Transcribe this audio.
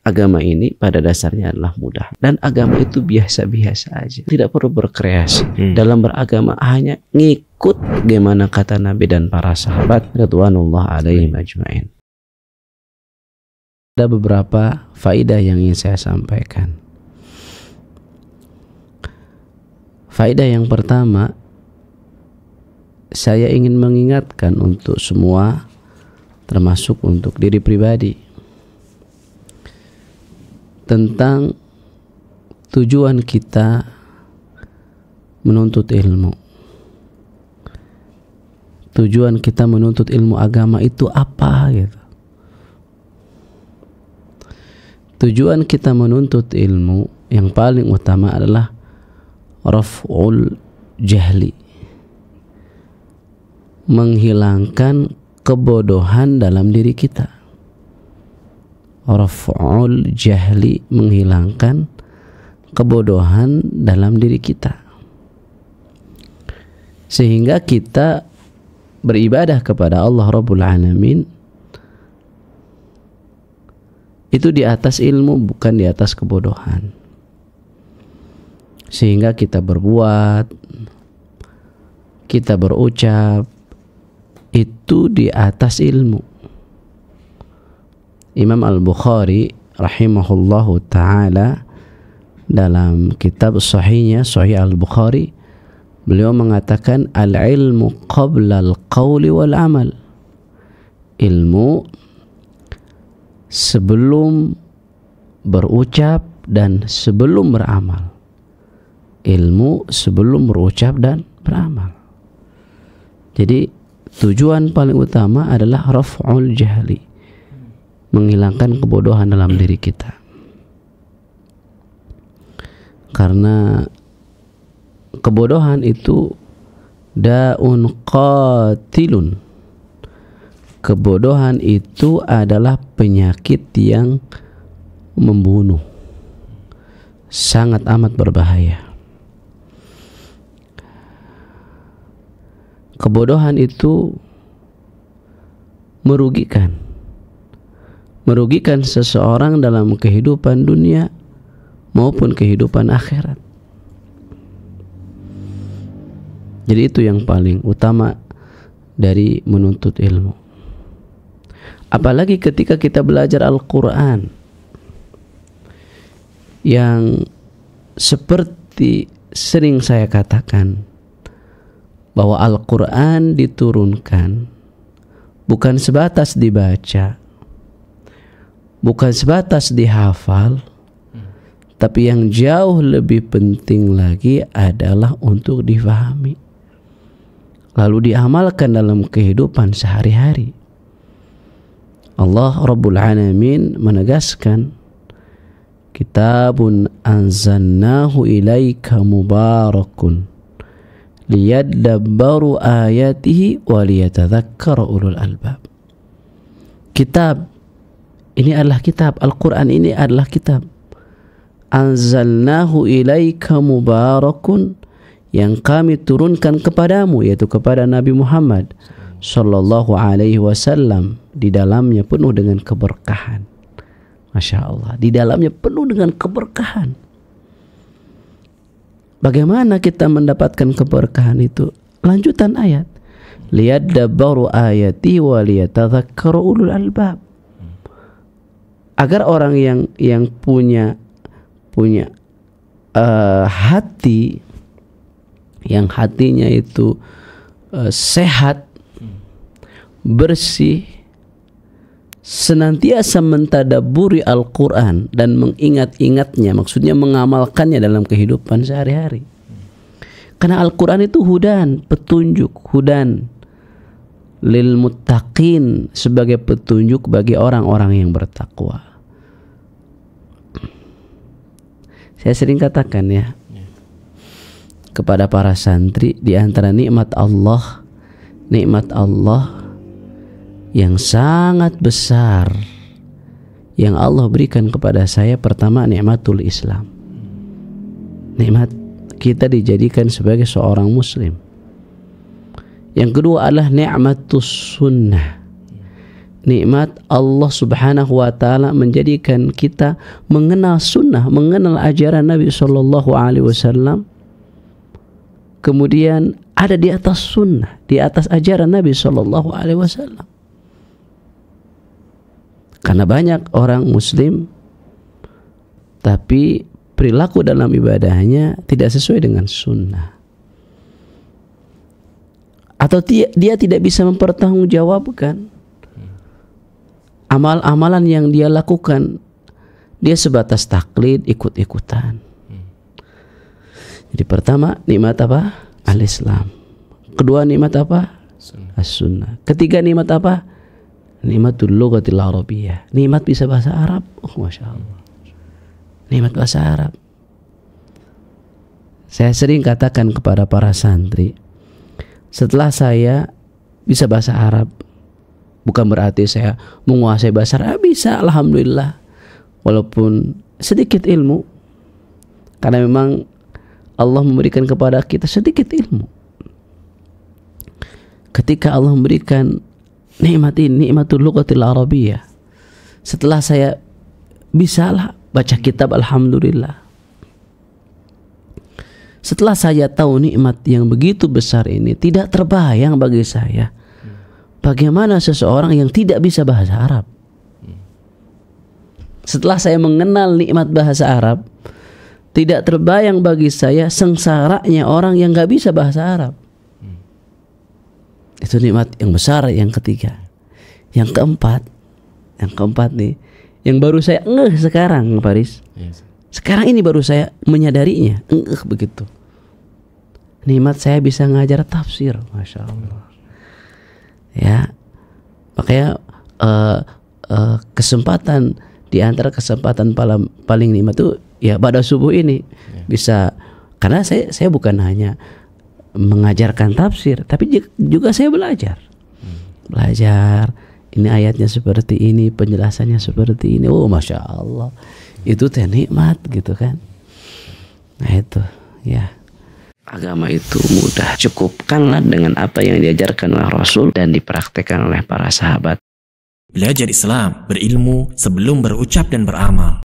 agama ini pada dasarnya adalah mudah, dan agama itu biasa-biasa aja, tidak perlu berkreasi. Dalam beragama hanya ngikut bagaimana kata Nabi dan para sahabat radhiyallahu alaihim ajmain. Ada beberapa faedah yang ingin saya sampaikan. Faedah yang pertama, saya ingin mengingatkan untuk semua, termasuk untuk diri pribadi, tentang tujuan kita menuntut ilmu. Tujuan kita menuntut ilmu agama itu apa gitu. Tujuan kita menuntut ilmu yang paling utama adalah raf'ul jahli, menghilangkan kebodohan dalam diri kita. Raf'ul jahli, menghilangkan kebodohan dalam diri kita, sehingga kita beribadah kepada Allah Rabbul Alamin itu di atas ilmu, bukan di atas kebodohan. Sehingga kita berbuat, kita berucap itu di atas ilmu. Imam Al-Bukhari rahimahullahu ta'ala dalam kitab sahihnya, Sahih Al-Bukhari, beliau mengatakan al-ilmu qabla al-qawli wal-amal. Ilmu sebelum berucap dan sebelum beramal. Ilmu sebelum berucap dan beramal. Jadi tujuan paling utama adalah raf'ul jahli, menghilangkan kebodohan dalam diri kita. Karena kebodohan itu da'un qatilun. Kebodohan itu adalah penyakit yang membunuh, sangat amat berbahaya. Kebodohan itu merugikan seseorang dalam kehidupan dunia maupun kehidupan akhirat. Jadi itu yang paling utama dari menuntut ilmu. Apalagi ketika kita belajar Al-Quran, yang seperti sering saya katakan, bahwa Al-Quran diturunkan bukan sebatas dibaca, bukan sebatas dihafal, tapi yang jauh lebih penting lagi adalah untuk difahami, lalu diamalkan dalam kehidupan sehari-hari. Allah Rabbul Alamin menegaskan, kitabun anzalnahu ilaika mubarakun liyadabbaru ayatihi wa liyatadzakkara ulul albab. Kitab ini adalah kitab, Al-Quran ini adalah kitab. Anzalnahu ilaika mubarakun, yang kami turunkan kepadamu, yaitu kepada Nabi Muhammad sallallahu alaihi wasallam. Di dalamnya penuh dengan keberkahan. Masya Allah, di dalamnya penuh dengan keberkahan. Bagaimana kita mendapatkan keberkahan itu? Lanjutan ayat, liyadabbaru ayati wa liyatadzakkara ulul albab. Agar orang yang punya hati, yang hatinya itu sehat, bersih, senantiasa mentadaburi Al-Quran dan mengingat-ingatnya, maksudnya mengamalkannya dalam kehidupan sehari-hari. Karena Al-Quran itu hudan, petunjuk, hudan lil muttaqin, sebagai petunjuk bagi orang-orang yang bertakwa. Saya sering katakan ya, kepada para santri, di antara nikmat Allah yang sangat besar yang Allah berikan kepada saya, pertama nikmatul Islam. Nikmat kita dijadikan sebagai seorang muslim. Yang kedua adalah nikmatus sunnah, nikmat Allah Subhanahu wa taala menjadikan kita mengenal sunnah, mengenal ajaran Nabi sallallahu alaihi wasallam. Kemudian ada di atas sunnah, di atas ajaran Nabi sallallahu alaihi wasallam. Karena banyak orang muslim tapi perilaku dalam ibadahnya tidak sesuai dengan sunnah. Atau dia tidak bisa mempertanggungjawabkan amal-amalan yang dia lakukan. Dia sebatas taklid, ikut-ikutan. Jadi pertama, nikmat apa? Al-Islam. Kedua, nikmat apa? As-Sunnah. Ketiga, nikmat apa? Nikmatul lughatil arabiyyah. Nikmat bisa bahasa Arab. Oh, Masya Allah. Nikmat bahasa Arab. Saya sering katakan kepada para santri, setelah saya bisa bahasa Arab, bukan berarti saya menguasai bahasa Arab. Bisa, alhamdulillah. Walaupun sedikit ilmu. Karena memang Allah memberikan kepada kita sedikit ilmu. Ketika Allah memberikan nikmat ini, nikmatul lughatil arabiyyah, setelah saya bisalah baca kitab, alhamdulillah. Setelah saya tahu nikmat yang begitu besar ini, tidak terbayang bagi saya bagaimana seseorang yang tidak bisa bahasa Arab. Setelah saya mengenal nikmat bahasa Arab, tidak terbayang bagi saya sengsaranya orang yang gak bisa bahasa Arab. Itu nikmat yang besar yang ketiga. Yang keempat nih, yang baru saya sekarang, Faris. Sekarang ini baru saya menyadarinya, begitu. Nikmat saya bisa ngajar tafsir, Masya Allah. Ya, makanya kesempatan di antara kesempatan paling nikmat itu ya pada subuh ini bisa, karena saya bukan hanya mengajarkan tafsir, tapi juga saya belajar. Ini ayatnya seperti ini, penjelasannya seperti ini. Oh, Masya Allah. Itu teh nikmat gitu kan. Nah itu ya. Agama itu mudah. Cukupkanlah dengan apa yang diajarkan oleh Rasul dan dipraktekkan oleh para sahabat. Belajar Islam, berilmu sebelum berucap dan beramal.